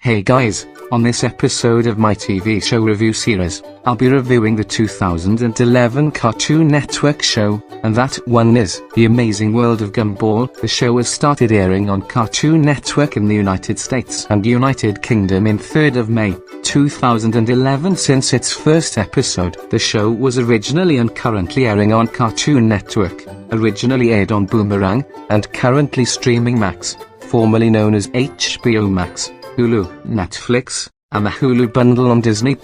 Hey guys, on this episode of my TV show review series, I'll be reviewing the 2011 Cartoon Network show, and that one is The Amazing World of Gumball. The show was started airing on Cartoon Network in the United States and United Kingdom in 3rd of May, 2011. Since its first episode, the show was originally and currently airing on Cartoon Network, originally aired on Boomerang, and currently streaming Max, formerly known as HBO Max, Hulu, Netflix, and the Hulu bundle on Disney+.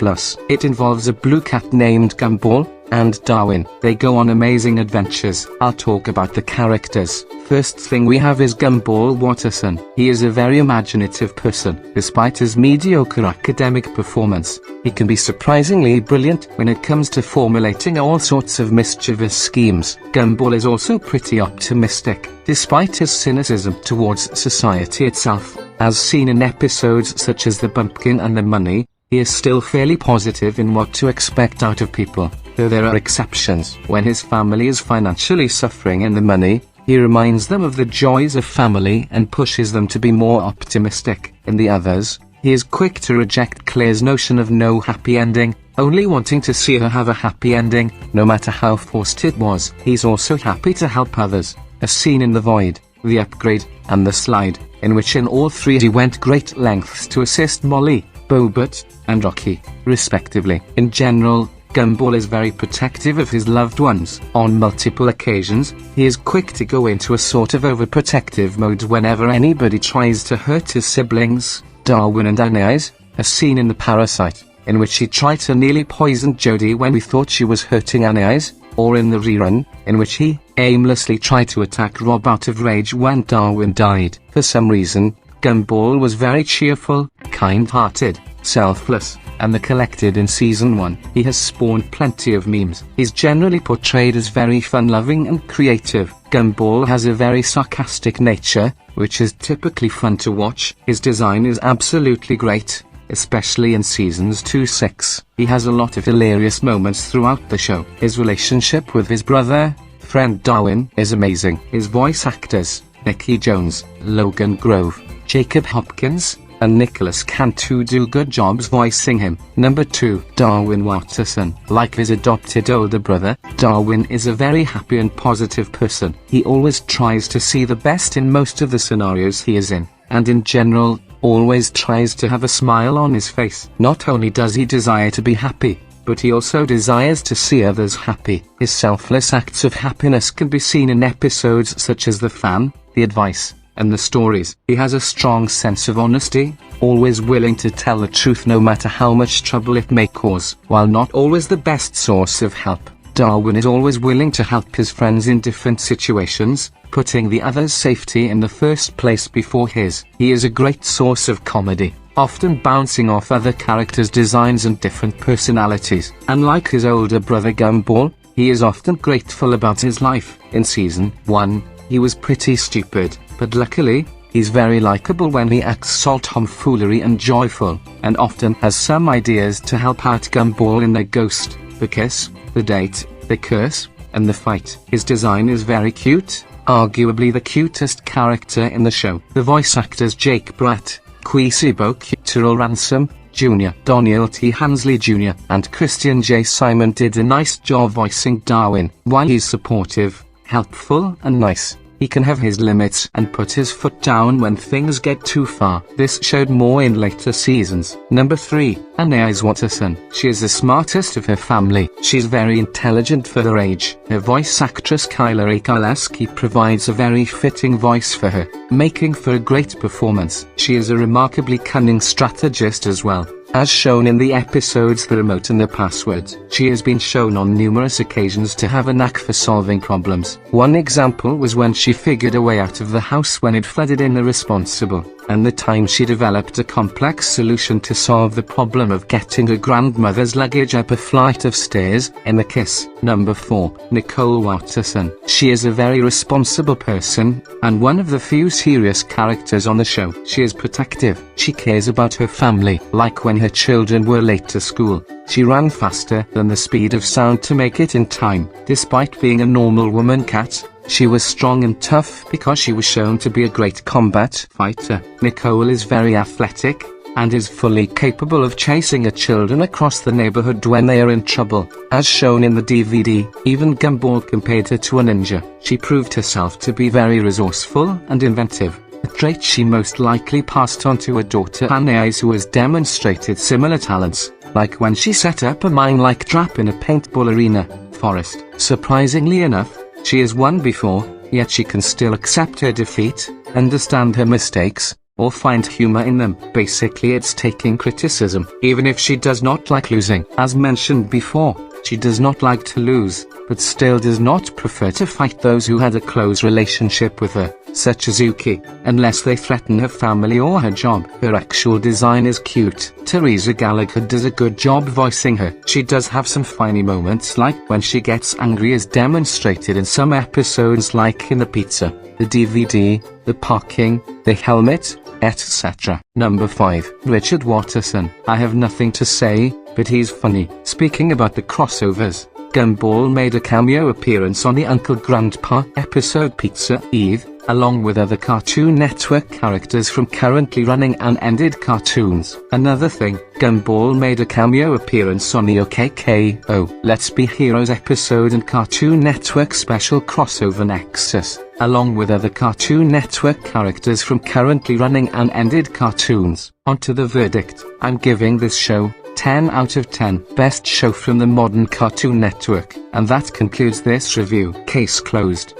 It involves a blue cat named Gumball and Darwin. They go on amazing adventures. I'll talk about the characters. First thing we have is Gumball Watterson. He is a very imaginative person. Despite his mediocre academic performance, he can be surprisingly brilliant when it comes to formulating all sorts of mischievous schemes. Gumball is also pretty optimistic, despite his cynicism towards society itself. As seen in episodes such as The Bumpkin and The Money, he is still fairly positive in what to expect out of people, though there are exceptions. When his family is financially suffering in The Money, he reminds them of the joys of family and pushes them to be more optimistic. In the others, he is quick to reject Claire's notion of no happy ending, only wanting to see her have a happy ending, no matter how forced it was. He's also happy to help others, as seen in The Void, The Upgrade, and The Slide, in which in all three he went great lengths to assist Molly, Bobert, and Rocky, respectively. In general, Gumball is very protective of his loved ones. On multiple occasions, he is quick to go into a sort of overprotective mode whenever anybody tries to hurt his siblings, Darwin and Anais, as seen in The Parasite, in which he tried to nearly poison Jodie when we thought she was hurting Anais, or in the rerun, in which he aimlessly tried to attack Rob out of rage when Darwin died. For some reason, Gumball was very cheerful, kind-hearted, selfless, and collected in Season 1. He has spawned plenty of memes. He's generally portrayed as very fun-loving and creative. Gumball has a very sarcastic nature, which is typically fun to watch. His design is absolutely great, especially in Seasons 2-6. He has a lot of hilarious moments throughout the show. His relationship with his brother, friend Darwin, is amazing. His voice actors, Nicky Jones, Logan Grove, Jacob Hopkins, and Nicholas Cantu do good jobs voicing him. Number 2. Darwin Watterson. Like his adopted older brother, Darwin is a very happy and positive person. He always tries to see the best in most of the scenarios he is in, and in general, always tries to have a smile on his face. Not only does he desire to be happy, but he also desires to see others happy. His selfless acts of happiness can be seen in episodes such as The Fan, The Advice, and The Stories. He has a strong sense of honesty, always willing to tell the truth no matter how much trouble it may cause. While not always the best source of help, Darwin is always willing to help his friends in different situations, putting the other's safety in the first place before his. He is a great source of comedy, often bouncing off other characters' designs and different personalities. Unlike his older brother Gumball, he is often grateful about his life. In Season 1, he was pretty stupid, but luckily, he's very likable when he acts all tomfoolery and joyful, and often has some ideas to help out Gumball in The Ghost, The Kiss, The Date, The Curse, and The Fight. His design is very cute, arguably the cutest character in the show. The voice actors Jake Bratt, Kwesi Bocquelet Ransom Jr., Doniel T. Hansley Jr., and Christian J. Simon did a nice job voicing Darwin. While he's supportive, helpful, and nice, he can have his limits and put his foot down when things get too far. This showed more in later seasons. Number 3. Anais Watterson. She is the smartest of her family. She's very intelligent for her age. Her voice actress Kyla Kowalski provides a very fitting voice for her, making for a great performance. She is a remarkably cunning strategist as well, as shown in the episodes The Remote and The Password. She has been shown on numerous occasions to have a knack for solving problems. One example was when she figured a way out of the house when it flooded in The Responsible, and the time she developed a complex solution to solve the problem of getting her grandmother's luggage up a flight of stairs in The Kiss. Number 4. Nicole Watterson. She is a very responsible person, and one of the few serious characters on the show. She is protective. She cares about her family, like when her children were late to school. She ran faster than the speed of sound to make it in time. Despite being a normal woman cat, she was strong and tough because she was shown to be a great combat fighter. Nicole is very athletic, and is fully capable of chasing children across the neighborhood when they are in trouble. As shown in the DVD, even Gumball compared her to a ninja. She proved herself to be very resourceful and inventive, a trait she most likely passed on to her daughter Hanna, who has demonstrated similar talents, like when she set up a mine-like trap in a paintball arena forest. Surprisingly enough, she has won before, yet she can still accept her defeat, understand her mistakes, or find humor in them. Basically, it's taking criticism, even if she does not like losing. As mentioned before, she does not like to lose, but still does not prefer to fight those who had a close relationship with her, such as Yuki, unless they threaten her family or her job. Her actual design is cute. Teresa Gallagher does a good job voicing her. She does have some funny moments, like when she gets angry, as demonstrated in some episodes, like in the pizza, the DVD, the parking, the helmet, etc. Number 5. Richard Watterson. I have nothing to say, but he's funny. Speaking about the crossovers, Gumball made a cameo appearance on the Uncle Grandpa episode Pizza Eve, along with other Cartoon Network characters from currently running and ended cartoons. Another thing, Gumball made a cameo appearance on the OKKO Let's Be Heroes episode and Cartoon Network special crossover Nexus, along with other Cartoon Network characters from currently running and ended cartoons. Onto the verdict. I'm giving this show 10 out of 10. Best show from the modern Cartoon Network. And that concludes this review. Case closed.